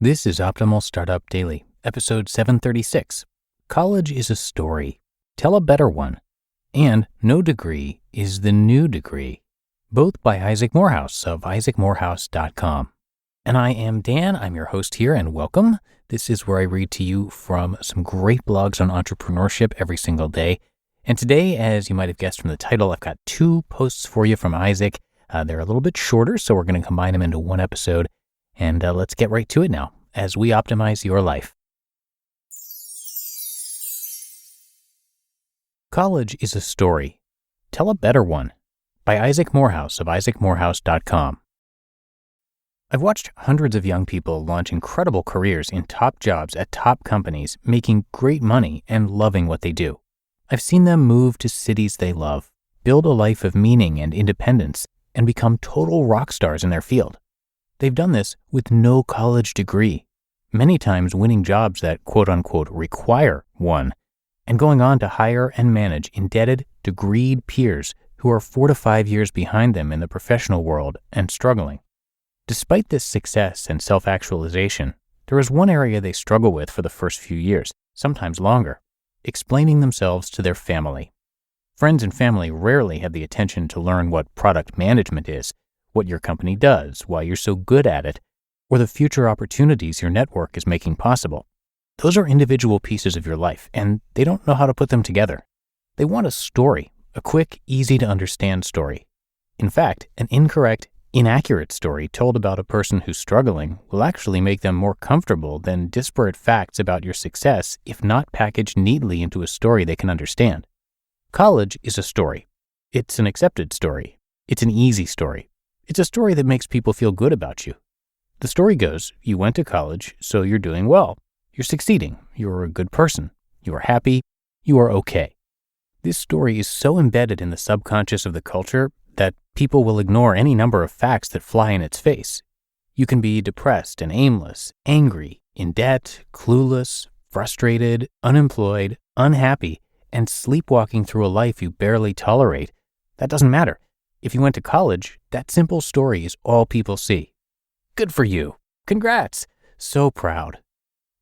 This is Optimal Startup Daily, episode 736. College is a story. Tell a better one. And no degree is the new degree. Both by Isaac Morehouse of isaacmorehouse.com. And I am Dan. I'm your host here, and welcome. This is where I read to you from some great blogs on entrepreneurship every single day. And today, as you might have guessed from the title, I've got two posts for you from Isaac. They're a little bit shorter, so we're going to combine them into one episode. And let's get right to it now as we optimize your life. College is a story. Tell a better one. By Isaac Morehouse of isaacmorehouse.com. I've watched hundreds of young people launch incredible careers in top jobs at top companies, making great money and loving what they do. I've seen them move to cities they love, build a life of meaning and independence, and become total rock stars in their field. They've done this with no college degree, many times winning jobs that quote-unquote require one, and going on to hire and manage indebted, degreed peers who are 4 to 5 years behind them in the professional world and struggling. Despite this success and self-actualization, there is one area they struggle with for the first few years, sometimes longer: explaining themselves to their family. Friends and family rarely have the attention to learn what product management is, what your company does, why you're so good at it, or the future opportunities your network is making possible. Those are individual pieces of your life, and they don't know how to put them together. They want a story, a quick, easy-to-understand story. In fact, an incorrect, inaccurate story told about a person who's struggling will actually make them more comfortable than disparate facts about your success if not packaged neatly into a story they can understand. College is a story. It's an accepted story. It's an easy story. It's a story that makes people feel good about you. The story goes, you went to college, so you're doing well. You're succeeding. You're a good person. You are happy. You are okay. This story is so embedded in the subconscious of the culture that people will ignore any number of facts that fly in its face. You can be depressed and aimless, angry, in debt, clueless, frustrated, unemployed, unhappy, and sleepwalking through a life you barely tolerate. That doesn't matter. If you went to college, that simple story is all people see. Good for you. Congrats. So proud.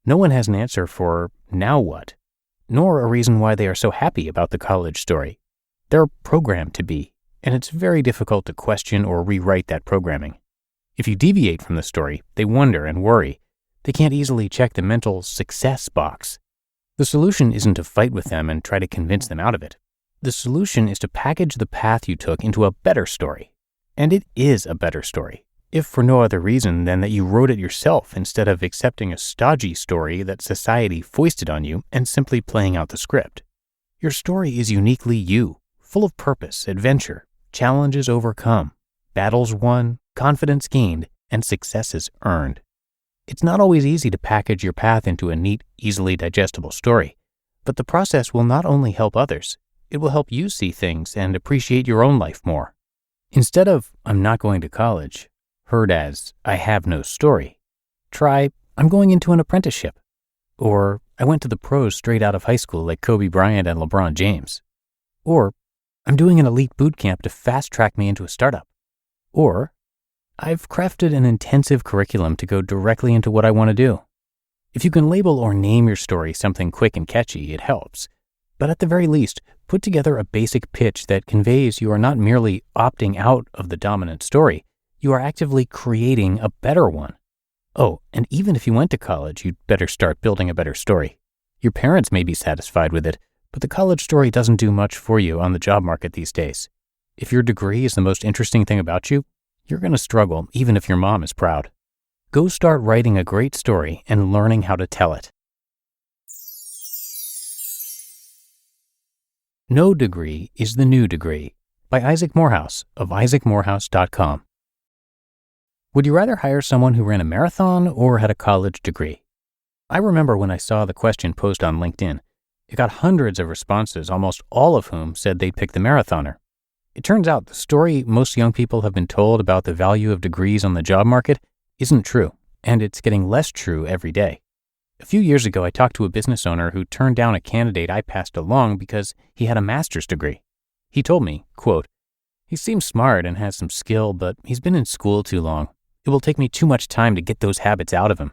No one has an answer for now what, nor a reason why they are so happy about the college story. They're programmed to be, and it's very difficult to question or rewrite that programming. If you deviate from the story, they wonder and worry. They can't easily check the mental success box. The solution isn't to fight with them and try to convince them out of it. The solution is to package the path you took into a better story. And it is a better story, if for no other reason than that you wrote it yourself instead of accepting a stodgy story that society foisted on you and simply playing out the script. Your story is uniquely you, full of purpose, adventure, challenges overcome, battles won, confidence gained, and successes earned. It's not always easy to package your path into a neat, easily digestible story, but the process will not only help others, it will help you see things and appreciate your own life more. Instead of, I'm not going to college, heard as, I have no story, try, I'm going into an apprenticeship. Or, I went to the pros straight out of high school like Kobe Bryant and LeBron James. Or, I'm doing an elite boot camp to fast-track me into a startup. Or, I've crafted an intensive curriculum to go directly into what I want to do. If you can label or name your story something quick and catchy, it helps. But at the very least, put together a basic pitch that conveys you are not merely opting out of the dominant story, you are actively creating a better one. Oh, and even if you went to college, you'd better start building a better story. Your parents may be satisfied with it, but the college story doesn't do much for you on the job market these days. If your degree is the most interesting thing about you, you're going to struggle even if your mom is proud. Go start writing a great story and learning how to tell it. No degree is the new degree, by Isaac Morehouse of isaacmorehouse.com. Would you rather hire someone who ran a marathon or had a college degree? I remember when I saw the question posed on LinkedIn. It got hundreds of responses, almost all of whom said they'd pick the marathoner. It turns out the story most young people have been told about the value of degrees on the job market isn't true, and it's getting less true every day. A few years ago, I talked to a business owner who turned down a candidate I passed along because he had a master's degree. He told me, quote, "He seems smart and has some skill, but he's been in school too long. It will take me too much time to get those habits out of him.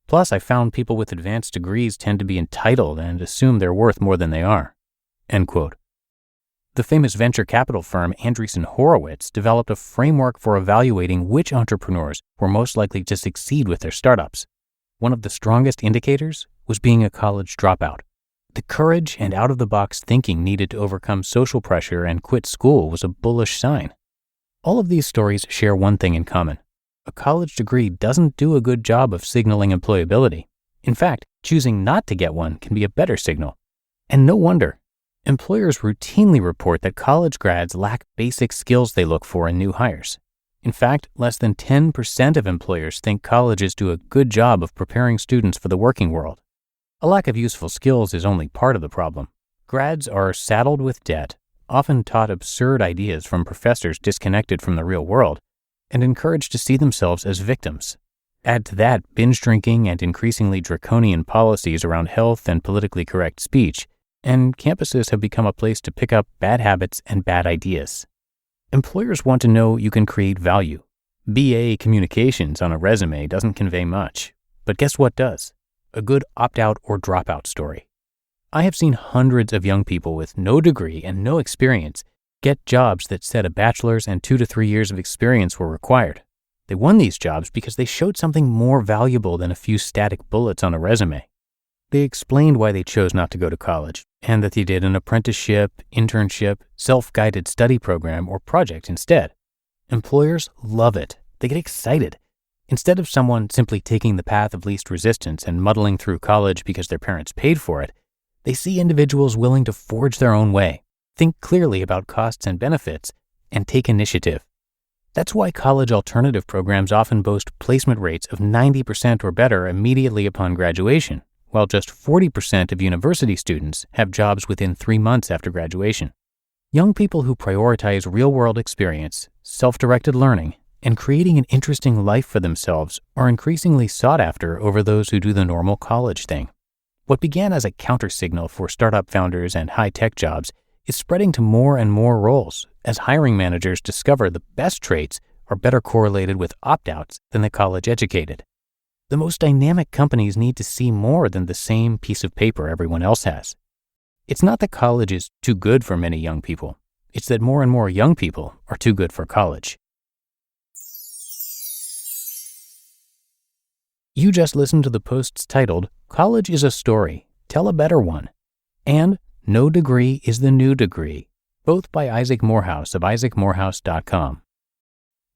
Plus, I found people with advanced degrees tend to be entitled and assume they're worth more than they are." End quote. The famous venture capital firm Andreessen Horowitz developed a framework for evaluating which entrepreneurs were most likely to succeed with their startups. One of the strongest indicators was being a college dropout. The courage and out-of-the-box thinking needed to overcome social pressure and quit school was a bullish sign. All of these stories share one thing in common. A college degree doesn't do a good job of signaling employability. In fact, choosing not to get one can be a better signal. And no wonder. Employers routinely report that college grads lack basic skills they look for in new hires. In fact, less than 10% of employers think colleges do a good job of preparing students for the working world. A lack of useful skills is only part of the problem. Grads are saddled with debt, often taught absurd ideas from professors disconnected from the real world, and encouraged to see themselves as victims. Add to that binge drinking and increasingly draconian policies around health and politically correct speech, and campuses have become a place to pick up bad habits and bad ideas. Employers want to know you can create value. BA Communications on a resume doesn't convey much, but guess what does? A good opt-out or dropout story. I have seen hundreds of young people with no degree and no experience get jobs that said a bachelor's and 2 to 3 years of experience were required. They won these jobs because they showed something more valuable than a few static bullets on a resume. They explained why they chose not to go to college, and that they did an apprenticeship, internship, self-guided study program, or project instead. Employers love it. They get excited. Instead of someone simply taking the path of least resistance and muddling through college because their parents paid for it, they see individuals willing to forge their own way, think clearly about costs and benefits, and take initiative. That's why college alternative programs often boast placement rates of 90% or better immediately upon graduation, while just 40% of university students have jobs within 3 months after graduation. Young people who prioritize real-world experience, self-directed learning, and creating an interesting life for themselves are increasingly sought after over those who do the normal college thing. What began as a counter-signal for startup founders and high-tech jobs is spreading to more and more roles as hiring managers discover the best traits are better correlated with opt-outs than the college-educated. The most dynamic companies need to see more than the same piece of paper everyone else has. It's not that college is too good for many young people. It's that more and more young people are too good for college. You just listened to the posts titled, "College is a Story, Tell a Better One," and "No Degree is the New Degree," both by Isaac Morehouse of isaacmorehouse.com.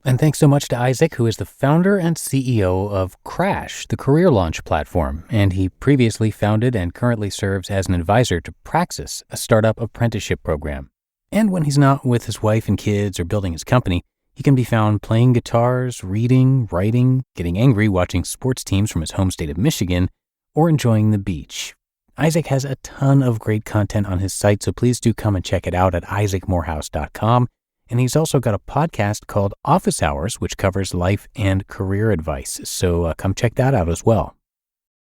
And thanks so much to Isaac, who is the founder and CEO of Crash, the career launch platform, and he previously founded and currently serves as an advisor to Praxis, a startup apprenticeship program. And when he's not with his wife and kids or building his company, he can be found playing guitars, reading, writing, getting angry watching sports teams from his home state of Michigan, or enjoying the beach. Isaac has a ton of great content on his site, so please do come and check it out at isaacmorehouse.com. And he's also got a podcast called Office Hours, which covers life and career advice. So come check that out as well.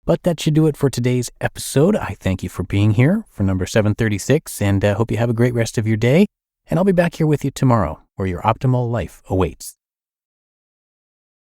But that should do it for today's episode. I thank you for being here for number 736, and hope you have a great rest of your day. And I'll be back here with you tomorrow, where your optimal life awaits.